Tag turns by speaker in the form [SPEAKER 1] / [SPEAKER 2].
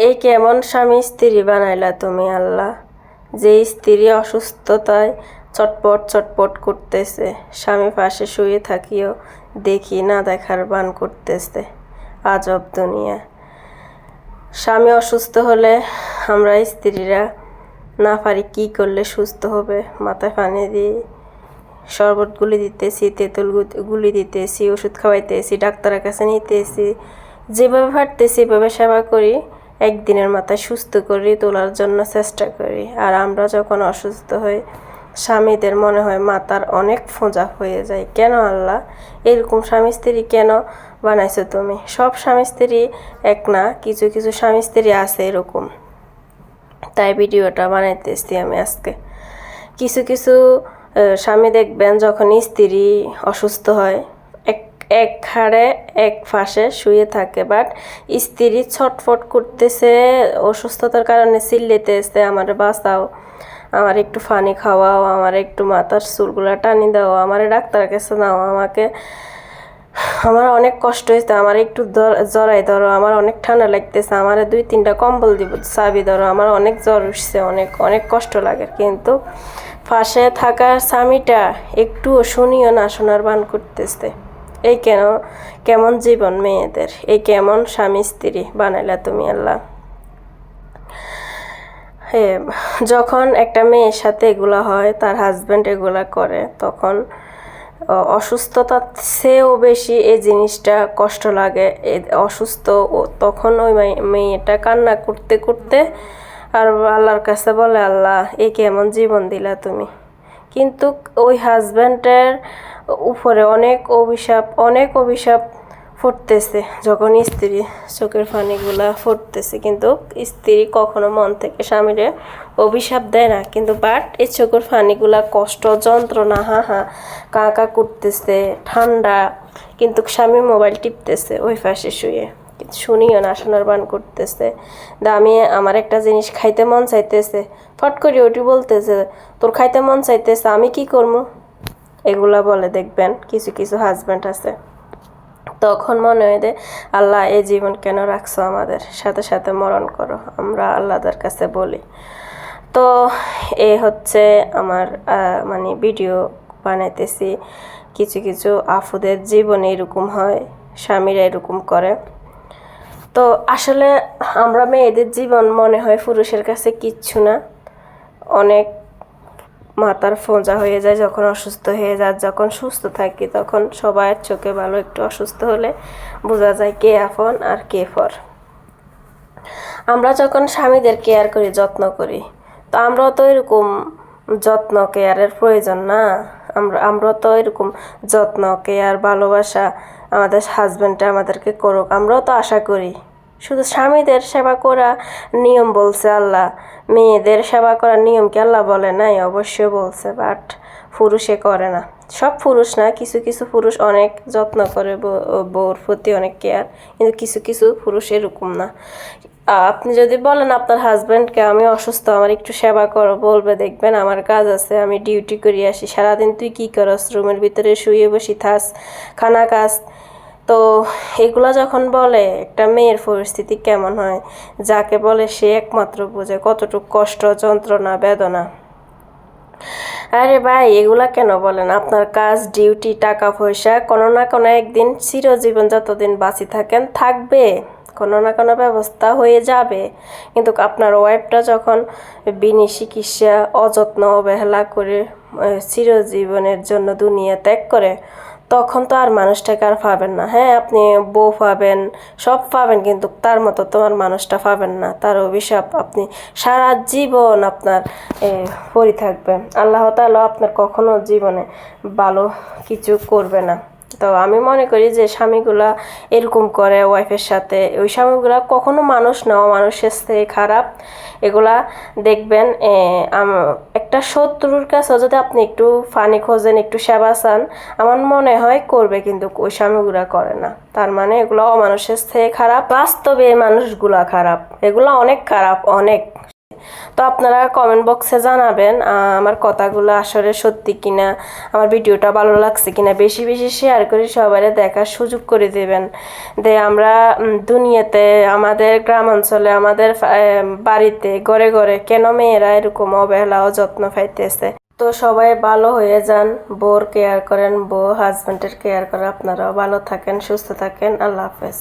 [SPEAKER 1] এই কেমন স্বামী স্ত্রী বানাইলা তুমি আল্লাহ, যে স্ত্রী অসুস্থতায় চটপট চটপট করতেছে, স্বামী পাশে শুয়ে থাকিও দেখি না দেখার বান করতেছে। আজব দুনিয়া। স্বামী অসুস্থ হলে আমরা স্ত্রীরা না পারি কি করলে সুস্থ হবে, মাথায় পানি দিয়ে শরবত গুলি দিতেছি, তেঁতুল গুলি দিতেছি, ওষুধ খাওয়াইতেছি, ডাক্তারের কাছে নিতেছি, যেভাবে পারতেছি এভাবে সেবা করি, একদিনের মাথায় সুস্থ করি তোলার জন্য চেষ্টা করি। আর আমরা যখন অসুস্থ হই স্বামীদের মনে হয় মাথার অনেক ফোঁজা হয়ে যায়। কেন আল্লাহ এরকম স্বামী স্ত্রী কেন বানাইছো তুমি? সব স্বামী স্ত্রী এক না, কিছু কিছু স্বামী স্ত্রী আছে এরকম, তাই ভিডিওটা বানাইতেছি আমি আজকে। কিছু কিছু স্বামী দেখবেন যখন স্ত্রী অসুস্থ হয় এক হাড়ে এক ফাঁসে শুয়ে থাকে, বাট স্ত্রী ছটফট করতেছে, অসুস্থতার কারণে চিল্লাইতেছে, আমার বাঁচাও, আমার একটু পানি খাওয়াও, আমার একটু মাথার চুলগুলা টানি দাও, আমার ডাক্তারের কাছে নাও, আমার অনেক কষ্ট হয়েছে, আমার একটু জড়াই ধরো, আমার অনেক ঠান্ডা লাগতেছে, আমার 2-3টা কম্বল দিব, চাবি ধরো, আমার অনেক জ্বর উঠছে, অনেক অনেক কষ্ট লাগে। কিন্তু পাশে থাকা স্বামীটা একটুও শুনিও না, শোনার বান করতেছে। এই কেমন জীবন মেয়েদের, এই কেমন স্বামী স্ত্রী বানাইলা তুমি আল্লাহ। হ্যাঁ, যখন একটা মেয়ের সাথে এগুলা হয়, তার হাজব্যান্ড এগুলা করে, তখন অসুস্থতার চেয়েও বেশি এই জিনিসটা কষ্ট লাগে। অসুস্থ তখন ওই মেয়েটা কান্না করতে করতে আর আল্লাহর কাছে বলে, আল্লাহ এই কেমন জীবন দিলা তুমি। কিন্তু ওই হাজব্যান্ডের উপরে অনেক অভিশাপ ফুটতেছে যখন স্ত্রী চোখের পানিগুলা ফুটতেছে, কিন্তু স্ত্রী কখনো মন থেকে স্বামীরে অভিশাপ দেয় না। কিন্তু বাট এই চোখের পানিগুলা কষ্ট, যন্ত্রণা, কা করতেছে, ঠান্ডা, কিন্তু স্বামী মোবাইল টিপতেছে ওই পাশে শুয়ে, শুনিও না, শোনার বান করতেছে। আমার একটা জিনিস খাইতে মন চাইতেছে, ফট করে ওটি বলতেছে তোর খাইতে মন চাইতেছে, আমি কি করবো, এগুলা বলে। দেখবেন কিছু কিছু হাজব্যান্ড আছে, তখন মনে হয় যে আল্লাহ এই জীবন কেন রাখছো আমাদের সাথে, সাথে মরণ করো, আমরা আল্লাহর কাছে বলি। তো এ হচ্ছে আমার ভিডিও বানাইতেছি। কিছু কিছু আফুদের জীবনে এরকম হয়, স্বামীরা এরকম করে। তো আসলে আমরা মেয়েদের জীবন মনে হয় পুরুষের কাছে কিচ্ছু না, অনেক মাথার ফোঁজা হয়ে যায় যখন অসুস্থ হয়ে যায়। যখন সুস্থ থাকি তখন সবার চোখে ভালো, একটু অসুস্থ হলে বোঝা যায় কে আপন আর কে পর। আমরা যখন স্বামীদের কেয়ার করি, যত্ন করি, তো আমরাও তো এরকম যত্ন কেয়ারের প্রয়োজন না। আমরা তো এরকম যত্ন কেয়ার ভালোবাসা আমাদের হাজব্যান্ডটা আমাদেরকে করুক, আমরাও তো আশা করি। শুধু স্বামীদের সেবা করা নিয়ম বলছে আল্লাহ, মেয়েদের সেবা করার নিয়ম কি আল্লাহ বলে নাই? অবশ্যই বলছে, বাট পুরুষে করে না। সব পুরুষ না, কিছু কিছু পুরুষ অনেক যত্ন করে বউর প্রতি, অনেক কেয়ার, কিন্তু কিছু কিছু পুরুষ এরকম না। আপনি যদি বলেন আপনার হাজব্যান্ডকে আমি অসুস্থ, আমার একটু সেবা করো, বলবে দেখবেন আমার কাজ আছে, আমি ডিউটি করে আসি, সারাদিন তুই কী করস, রুমের ভিতরে শুয়ে বসি থাস, খানা খাস। তো এগুলা যখন বলে একটা মেয়ের পরিস্থিতি কেমন হয়, যাকে বলে সে একমাত্র বোঝে কতটুকু কষ্ট, যন্ত্রণা, বেদনা। আরে ভাই এগুলা কেন বলেন? আপনার কাজ, ডিউটি, টাকা পয়সা কোনো না কোনো একদিন চিরজীবন যতদিন বাঁচি থাকেন থাকবে, কোনো না কোনো ব্যবস্থা হয়ে যাবে। কিন্তু আপনার ওয়াইফটা যখন বিনা চিকিৎসা, অযত্ন, অবহেলা করে চিরজীবনের জন্য দুনিয়া ত্যাগ করে, তখন তো আর মানুষটাকে আর পাবেন না। হ্যাঁ, আপনি বউ পাবেন, সব পাবেন, কিন্তু তার মতো তোমার মানুষটা পাবেন না। তার অভিশাপ আপনি সারা জীবন আপনার পড়ে থাকবেন। আল্লাহ তাআলা আপনার কখনো জীবনে ভালো কিছু করবে না। তো আমি মনে করি যে স্বামীগুলা এরকম করে ওয়াইফের সাথে, ওই স্বামীগুলা কখনো মানুষ না, মানুষের থেকে খারাপ। এগুলা দেখবেন একটা শত্রুর কাছে যদি আপনি একটু ফানি খোঁজেন, একটু সেবা চান, আমার মনে হয় করবে, কিন্তু ওই স্বামীগুলা করে না। তার মানে এগুলো অমানুষের থেকে খারাপ। বাস্তবে এই মানুষগুলা খারাপ, এগুলো অনেক খারাপ, অনেক। তো আপনারা কমেন্ট বক্সে জানাবেন আমার কথাগুলো আসলে সত্যি কিনা, আমার ভিডিওটা ভালো লাগছে কিনা। বেশি বেশি শেয়ার করে সবাই দেখার সুযোগ করে দেবেন। আমরা দুনিয়াতে আমাদের গ্রাম অঞ্চলে আমাদের বাড়িতে ঘরে ঘরে কেন মেয়েরা এরকম অবহেলা ও যত্ন পাইতেছে। তো সবাই ভালো হয়ে যান, বউর কেয়ার করেন, বউ হাজব্যান্ডের কেয়ার করেন। আপনারাও ভালো থাকেন, সুস্থ থাকেন। আল্লাহ হাফেজ।